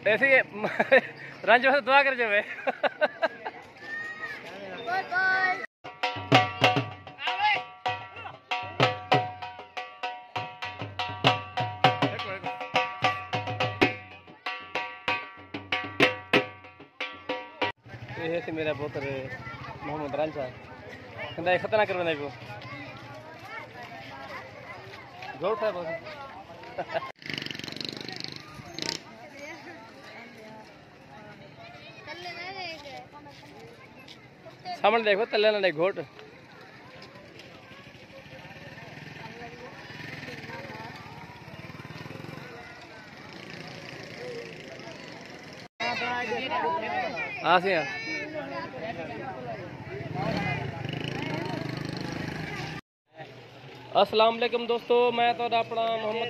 ऐसे रंज वास्ते दुआ कर जावे बाय बाय ये थे मेरा पुत्र मोहम्मद रांचा कहता खतरनाक करवाना को जोर था बहुत सामने देखो तल्ले ना घोट हाँ सी हाँ अस्सलाम वालेकुम दोस्तों, मैं तो अपना मोहम्मद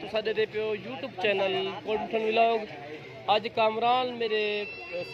तुसा दे पियो यूट्यूब चैनल कोल्डन व्लॉग। अज कामरान मेरे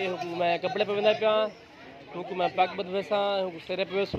ये मैं कपड़े पवेंदा पिया क्योंकि मैं पग बदवेसा सिरे पवेसू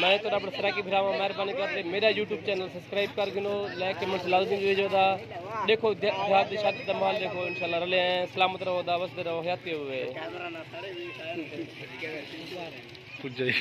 मैं तो अपने सराकी भरावा मेहरबानी करते मेरा यूट्यूब चैनल सब्सक्राइब कर गिनो, लाइक कमेंट लाजमी जो दा देखो देहात की शादी का माल देखो इंशाल्लाह रले हैं। सलामत रहो, दावत रहो, हयाती हुए कुछ जाई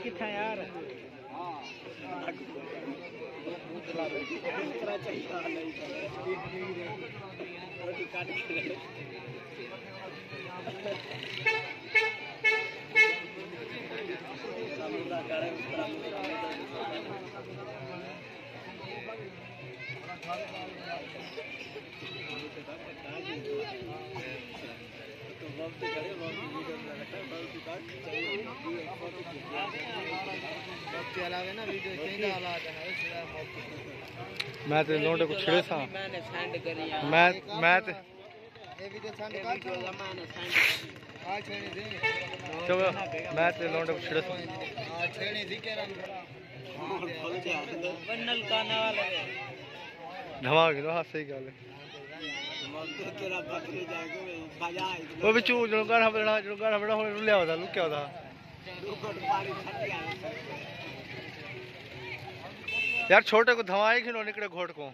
कितना यार मैं तो लोटे को छिड़े सा मैं चलो मैं तो लोटे को छिड़े सा धमाल गिनो। हाँ सही गल है वो बिचू जुड़गाड़ा बड़ा हो लिया होता लुक्या होता यार छोटे को धवाई खिनो निकले घोट को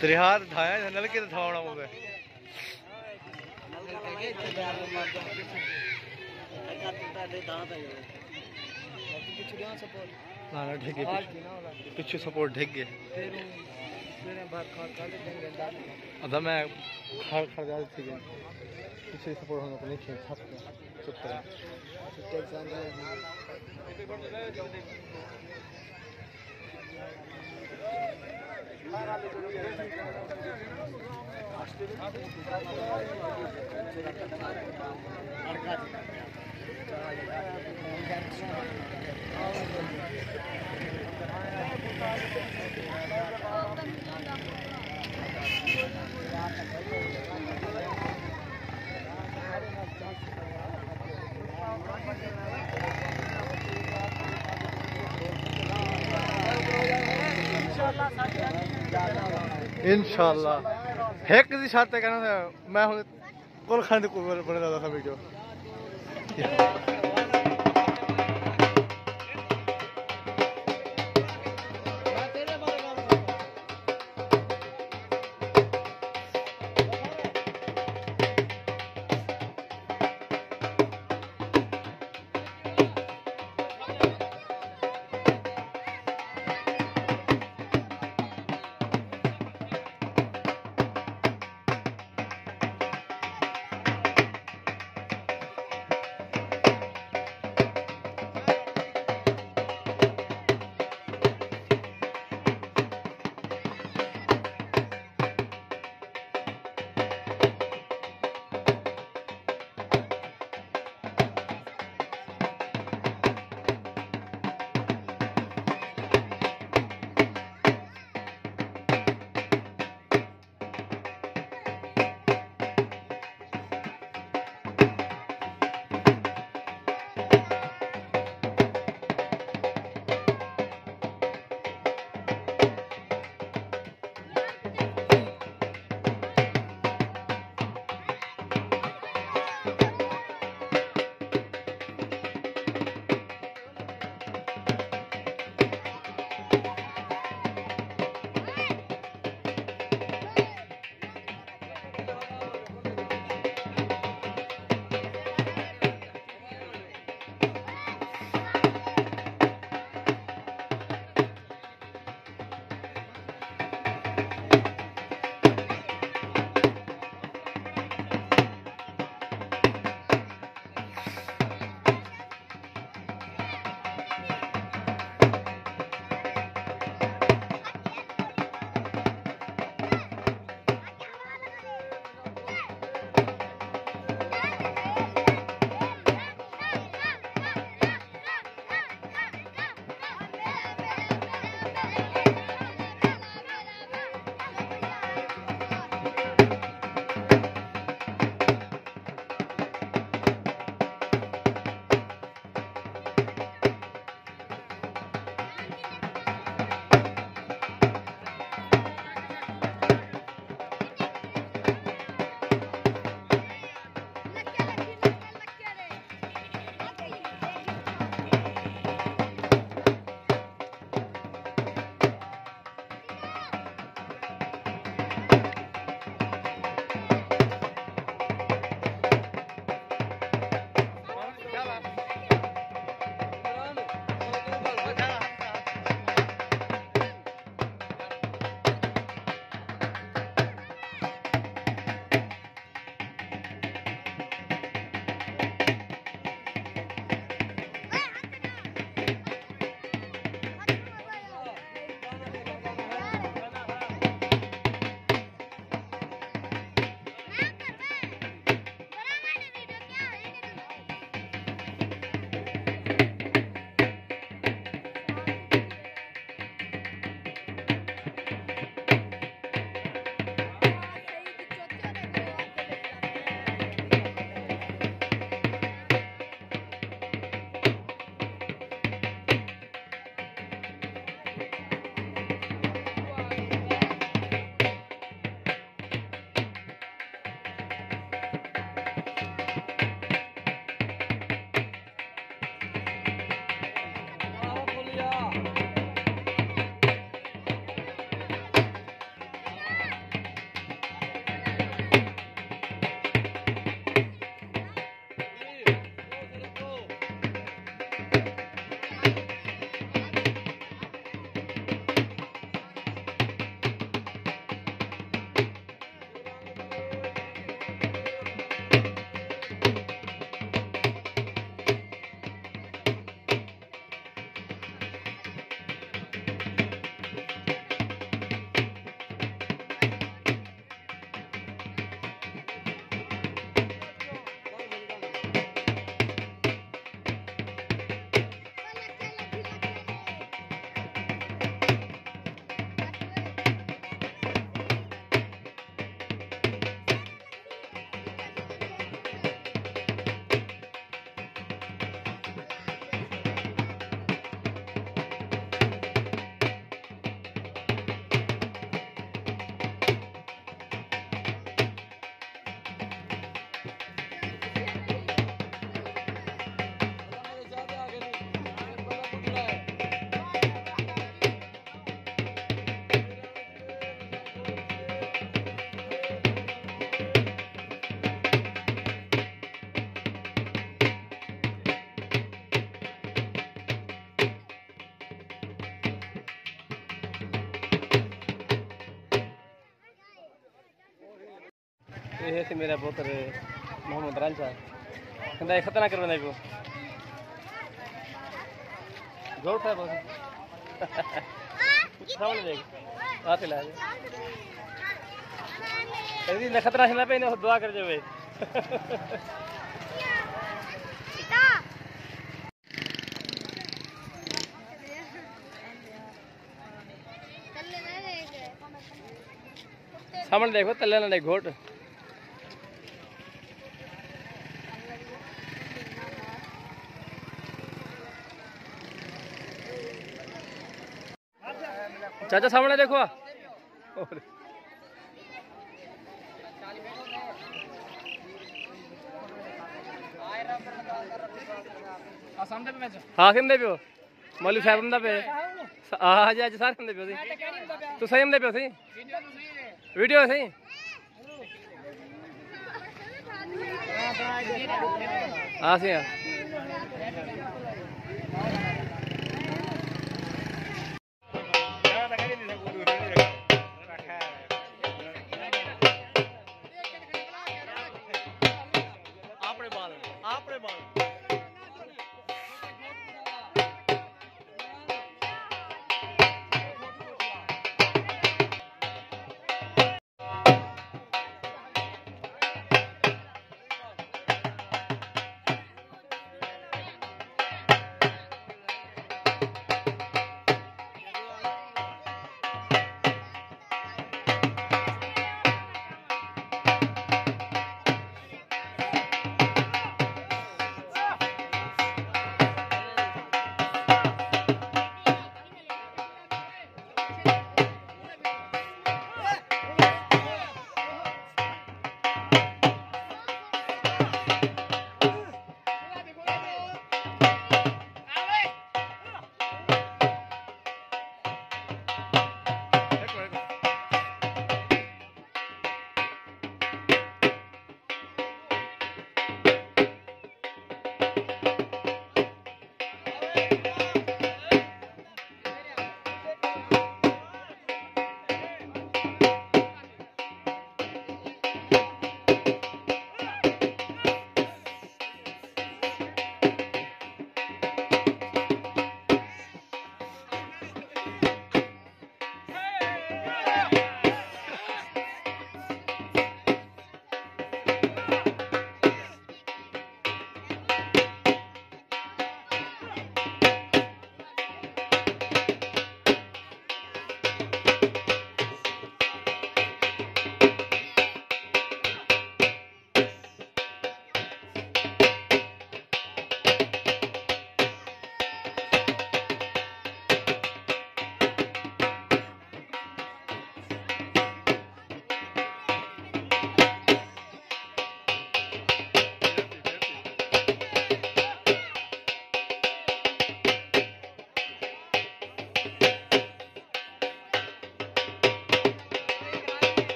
दरिया धाया नल के धवाना हो गए पीछे सपोर्ट ढेक गए अदा मैं खड़ा थी पीछे सपोर्ट होने को नहीं खेल चुप इंशाल्लाह एक दी शर्त है कहना मैं कुल खाने को बने दादा था वीडियो थे मेरा पुत्र मोहम्मद रांचा कहता खतरनाक करवाना पियो जोर था बहुत सामने देख आते ला कहीं न खतरा ना पे दुआ कर जावे सामने देखो तले ना घोट चाचा सामने देखो हाँ किंदे पियो मौलवी साहब हुंदा पे हाँ जी अज सारे हुंदे पियो तू सही हुंदे पियो सी वीडियो सही हाँ सी हाँ आपने बाल